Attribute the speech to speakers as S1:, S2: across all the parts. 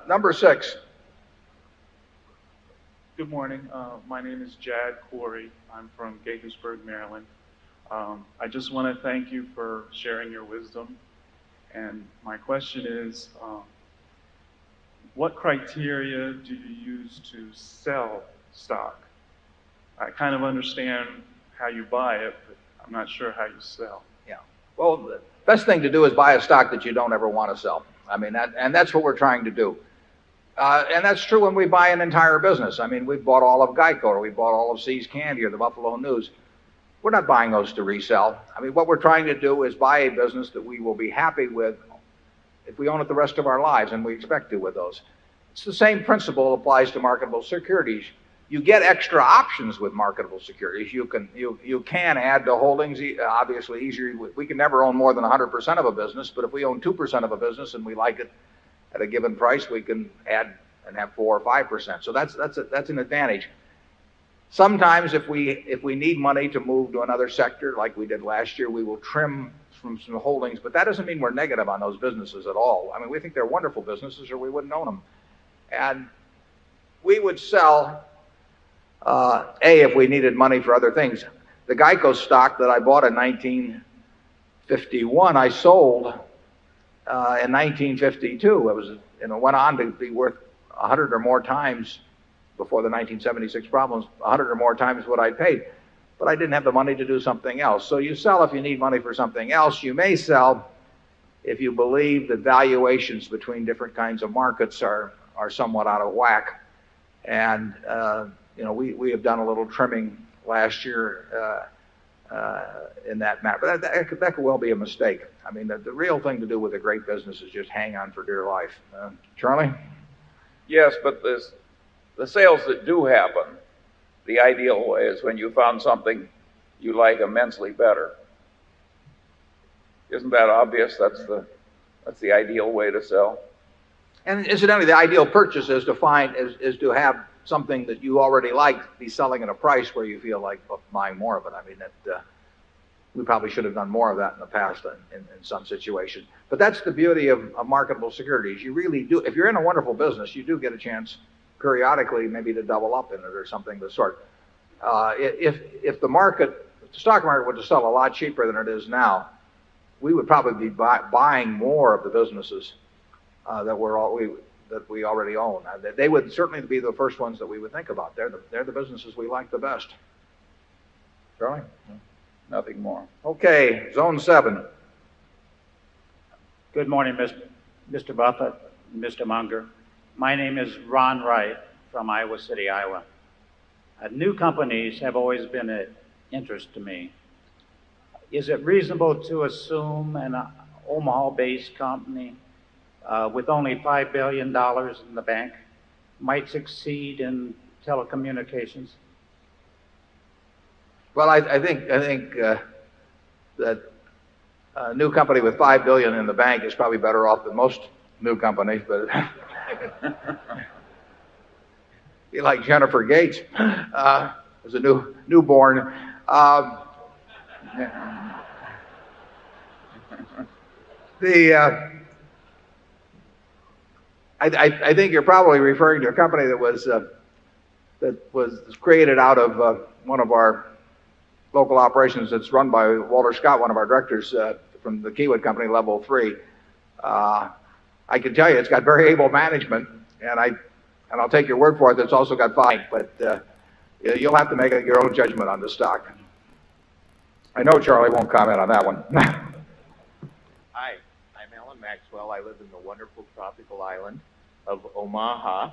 S1: Number 6.
S2: Good morning. My name is Jad Corey. I'm from Gaithersburg, Maryland. I just want to thank you for sharing your wisdom. And my question is, what criteria do you use to sell stock? I kind of understand how you buy it, but I'm not sure how you sell.
S1: Yeah. Well, the best thing to do is buy a stock that you don't ever want to sell. I mean, that's what we're trying to do. And that's true when we buy an entire business. I mean, we've bought all of Geico, or we bought all of See's Candy, or the Buffalo News. We're not buying those to resell. I mean, what we're trying to do is buy a business that we will be happy with if we own it the rest of our lives, and we expect to with those. It's the same principle applies to marketable securities. You get extra options with marketable securities. You can add to holdings, obviously easier. We can never own more than 100% of a business, but if we own 2% of a business and we like it at a given price, we can add and have 4 or 5%. So that's an advantage. Sometimes if we need money to move to another sector, like we did last year, we will trim from some holdings, but that doesn't mean we're negative on those businesses at all. I mean, we think they're wonderful businesses, or we wouldn't own them. And we would sell, if we needed money for other things. The Geico stock that I bought in 1951, I sold in 1952. It was, went on to be worth 100 or more times before the 1976 problems, 100 or more times what I paid. But I didn't have the money to do something else. So you sell if you need money for something else. You may sell if you believe that valuations between different kinds of markets are somewhat out of whack. And we have done a little trimming last year in that matter. But that could well be a mistake. I mean, the real thing to do with a great business is just hang on for dear life. Charlie?
S3: Yes, but the sales that do happen, the ideal way is when you found something you like immensely better. Isn't that obvious? That's the ideal way to sell.
S1: And incidentally, the ideal purchase is to have something that you already like be selling at a price where you feel like buying more of it. I mean, we probably should have done more of that in the past in some situation. But that's the beauty of marketable securities. You really do. If you're in a wonderful business, you do get a chance periodically maybe to double up in it or something of the sort. If the stock market were to sell a lot cheaper than it is now, we would probably be buying more of the businesses that we already own. They would certainly be the first ones that we would think about. They're the businesses we like the best. Charlie?
S3: Nothing more.
S1: Okay, Zone 7.
S4: Good morning, Mr. Buffett, Mr. Munger. My name is Ron Wright from Iowa City, Iowa. New companies have always been of interest to me. Is it reasonable to assume an Omaha-based company with only $5 billion in the bank might succeed in telecommunications?
S1: Well, I think that a new company with $5 billion in the bank is probably better off than most new companies, but be like Jennifer Gates as a newborn. I think you're probably referring to a company that was created out of one of our local operations that's run by Walter Scott, one of our directors from the Kiewit Company, Level 3. I can tell you it's got very able management, and I'll take your word for it that it's also got five, but you'll have to make your own judgment on the stock. I know Charlie won't comment on that one.
S5: Hi, I'm Alan Maxwell. I live in the wonderful tropical island of Omaha.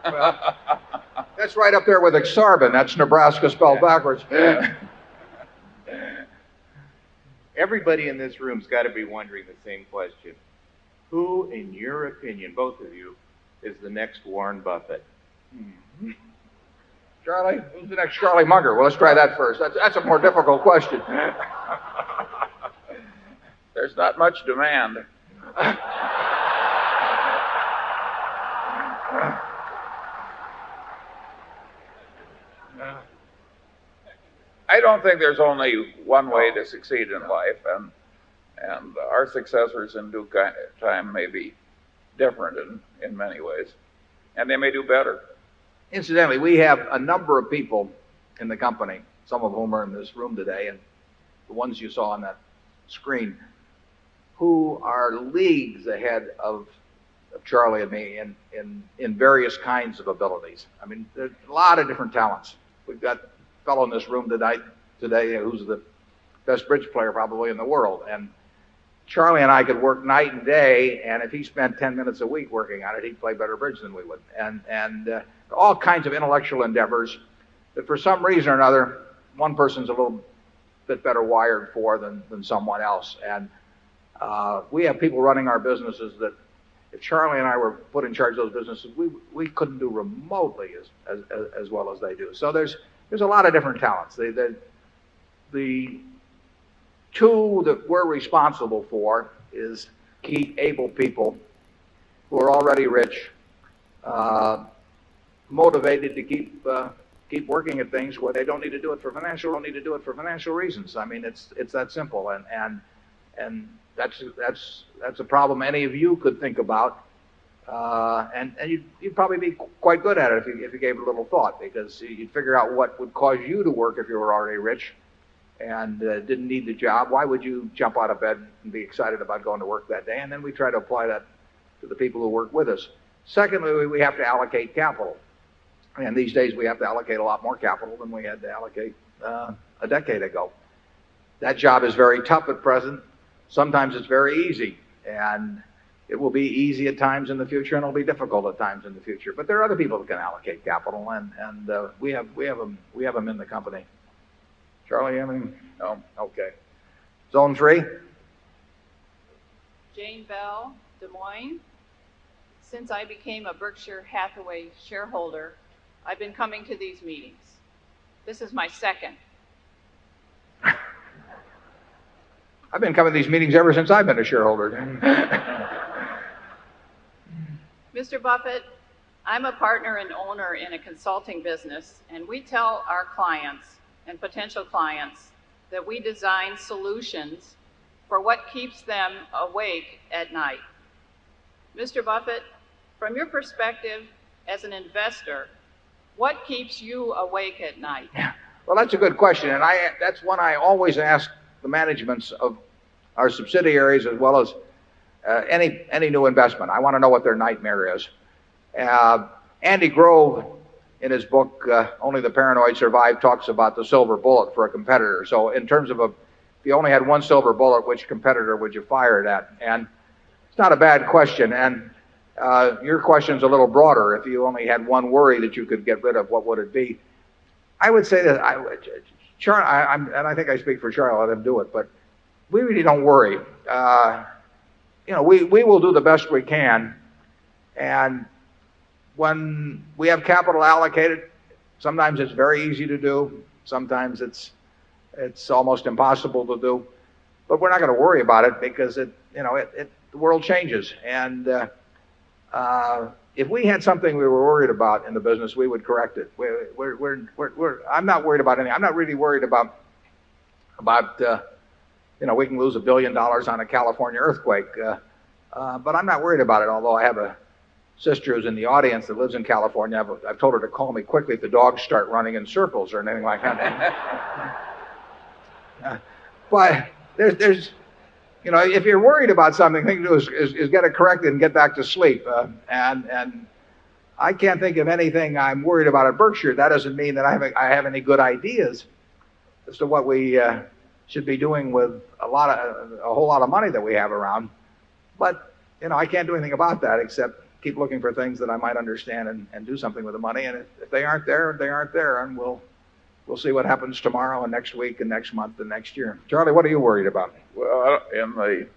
S1: Well, that's right up there with Exarban. That's Nebraska spelled backwards.
S5: Everybody in this room's got to be wondering the same question. Who, in your opinion, both of you, is the next Warren Buffett?
S1: Charlie? Who's the next Charlie Munger? Well, let's try that first. That's a more difficult question.
S3: There's not much demand. I don't think there's only one way to succeed in life, And our successors in due time may be different in many ways, and they may do better.
S1: Incidentally, we have a number of people in the company, some of whom are in this room today, and the ones you saw on that screen, who are leagues ahead of Charlie and me in various kinds of abilities. I mean, there's a lot of different talents. We've got a fellow in this room today who's the best bridge player probably in the world. And Charlie and I could work night and day, and if he spent 10 minutes a week working on it, he'd play better bridge than we would. And all kinds of intellectual endeavors that for some reason or another, one person's a little bit better wired for than someone else. And we have people running our businesses that if Charlie and I were put in charge of those businesses, we couldn't do remotely as well as they do. So there's a lot of different talents. The two that we're responsible for is keep able people who are already rich, motivated to keep working at things where they don't need to do it for financial reasons. I mean, it's that simple, and that's a problem any of you could think about, and you'd probably be quite good at it if you gave it a little thought, because you'd figure out what would cause you to work if you were already rich and didn't need the job. Why would you jump out of bed and be excited about going to work that day? And then we try to apply that to the people who work with us. Secondly, we have to allocate capital. And these days we have to allocate a lot more capital than we had to allocate a decade ago. That job is very tough at present. Sometimes it's very easy, and it will be easy at times in the future, and it'll be difficult at times in the future. But there are other people that can allocate capital, and we have them in the company. Charlie, you have anything? No? Okay. Zone 3?
S6: Jane Bell, Des Moines. Since I became a Berkshire Hathaway shareholder, I've been coming to these meetings. This is my second.
S1: I've been coming to these meetings ever since I've been a shareholder.
S6: Mr. Buffett, I'm a partner and owner in a consulting business, and we tell our clients and potential clients that we design solutions for what keeps them awake at night. Mr. Buffett, from your perspective as an investor, what keeps you awake at night?
S1: Well, that's a good question, and that's one I always ask the managements of our subsidiaries as well as any new investment. I want to know what their nightmare is. Andy Grove, in his book, Only the Paranoid Survive, talks about the silver bullet for a competitor. So in terms of if you only had one silver bullet, which competitor would you fire it at? And it's not a bad question. And your question's a little broader. If you only had one worry that you could get rid of, what would it be? I would say that and I think I speak for Charlie, I'll let him do it, but we really don't worry. We will do the best we can, and when we have capital allocated, sometimes it's very easy to do, sometimes it's almost impossible to do, but we're not going to worry about it because the world changes, and if we had something we were worried about in the business, we would correct it. I'm not worried about anything. I'm not really worried about we can lose $1 billion on a California earthquake, but I'm not worried about it. Although I have a sister who's in the audience that lives in California. I've told her to call me quickly if the dogs start running in circles or anything like that. But there's if you're worried about something, the thing to do is get it corrected and get back to sleep. And I can't think of anything I'm worried about at Berkshire. That doesn't mean that I have any good ideas as to what we should be doing with a whole lot of money that we have around. But I can't do anything about that except keep looking for things that I might understand and do something with the money. And if they aren't there, they aren't there, and we'll see what happens tomorrow and next week and next month and next year. Charlie, what are you worried about?
S3: Well, in the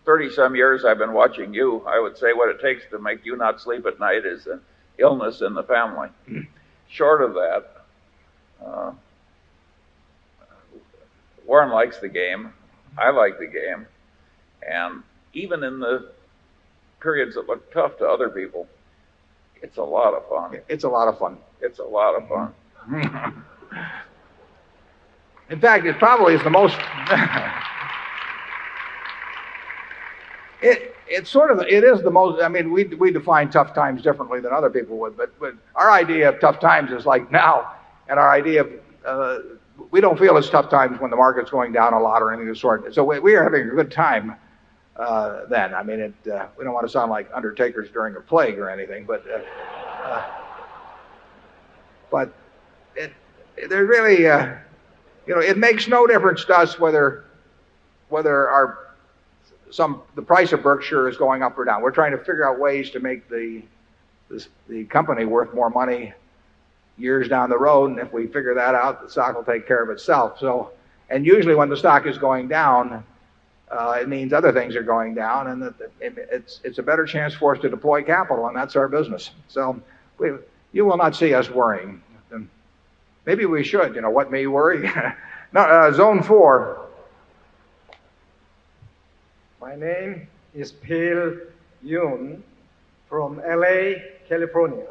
S3: 30-some years I've been watching you, I would say what it takes to make you not sleep at night is an illness in the family. Short of that, Warren likes the game. I like the game. And even in the periods that look tough to other people, it's a lot of fun.
S1: It's a lot of fun.
S3: It's a lot of fun.
S1: In fact, it probably is the most it is the most, I mean, we define tough times differently than other people would, but our idea of tough times is like now, and our idea of, we don't feel it's tough times when the market's going down a lot or anything of the sort. So we are having a good time then. I mean, we don't want to sound like undertakers during a plague or anything, but there's really, it makes no difference to us whether the price of Berkshire is going up or down. We're trying to figure out ways to make the company worth more money years down the road, and if we figure that out, the stock will take care of itself. So, and usually when the stock is going down, it means other things are going down, and it's a better chance for us to deploy capital, and that's our business. So, you will not see us worrying. And maybe we should. What may worry? No, Zone 4.
S7: My name is Phil Yoon from LA, California.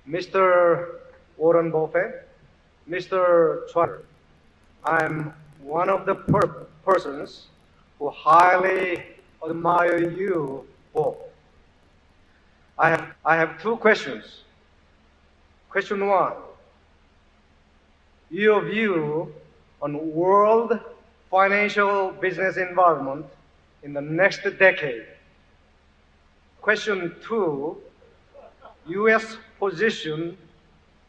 S7: Mr. Warren Buffett, Mr. Trotter, I'm one of the persons who highly admire you both. I have two questions. Question one, your view on world financial business environment in the next decade. Question two, U.S. position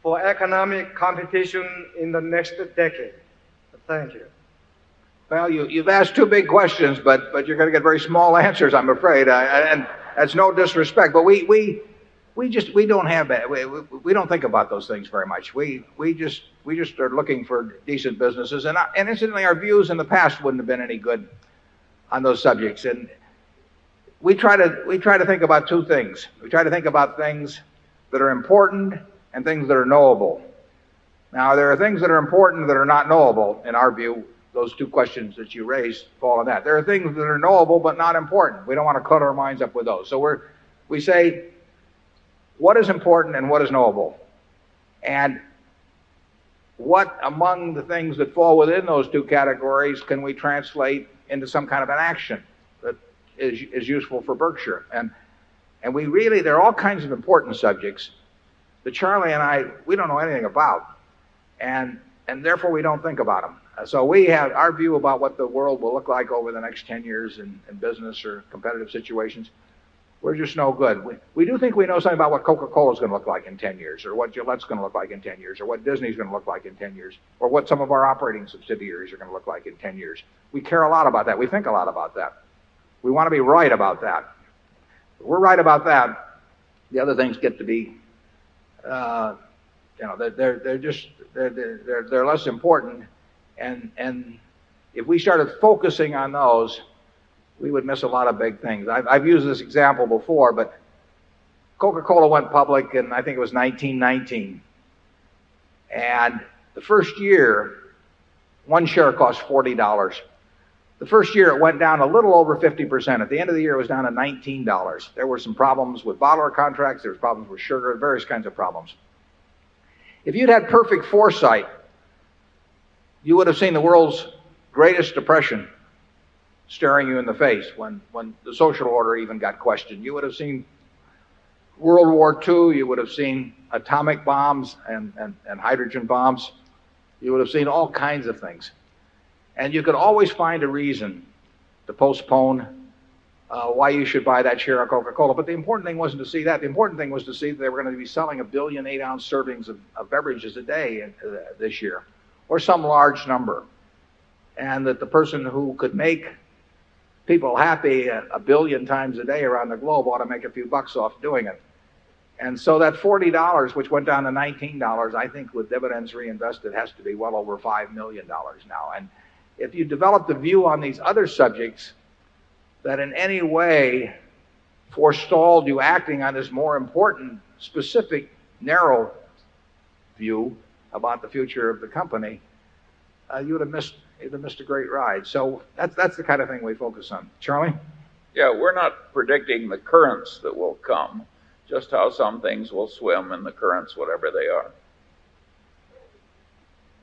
S7: for economic competition in the next decade. Thank you.
S1: Well, you've asked two big questions, but you're going to get very small answers, I'm afraid. And that's no disrespect, but we don't have that. We don't think about those things very much. We just are looking for decent businesses, and incidentally, our views in the past wouldn't have been any good on those subjects. And we try to think about two things. We try to think about things that are important and things that are knowable. Now, there are things that are important that are not knowable. In our view, those two questions that you raised fall in that. There are things that are knowable but not important. We don't want to clutter our minds up with those. So we say, what is important and what is knowable? And what among the things that fall within those two categories can we translate into some kind of an action that is useful for Berkshire? And we really, there are all kinds of important subjects that Charlie and I, we don't know anything about. And therefore we don't think about them. So we have our view about what the world will look like over the next 10 years in business or competitive situations. We're just no good. We do think we know something about what Coca-Cola is going to look like in 10 years, or what Gillette's going to look like in 10 years, or what Disney's going to look like in 10 years, or what some of our operating subsidiaries are going to look like in 10 years. We care a lot about that. We think a lot about that. We want to be right about that. If we're right about that, the other things get to be, they're less important. And if we started focusing on those, we would miss a lot of big things. I've used this example before, but Coca-Cola went public in, I think it was 1919. And the first year, one share cost $40. The first year it went down a little over 50%. At the end of the year, it was down to $19. There were some problems with bottler contracts. There was problems with sugar, various kinds of problems. If you'd had perfect foresight, you would have seen the world's greatest depression staring you in the face when the social order even got questioned. You would have seen World War II. You would have seen atomic bombs and hydrogen bombs. You would have seen all kinds of things. And you could always find a reason to postpone why you should buy that share of Coca-Cola. But the important thing wasn't to see that. The important thing was to see that they were going to be selling 1 billion 8-ounce servings of beverages a day this year, or some large number. And that the person who could make people happy 1 billion times a day around the globe ought to make a few bucks off doing it. And so that $40, which went down to $19, I think with dividends reinvested has to be well over $5 million now. And if you develop the view on these other subjects that in any way forestalled you acting on this more important, specific, narrow view about the future of the company, you'd have missed a great ride. So that's the kind of thing we focus on. Charlie?
S3: Yeah, we're not predicting the currents that will come, just how some things will swim in the currents, whatever they are.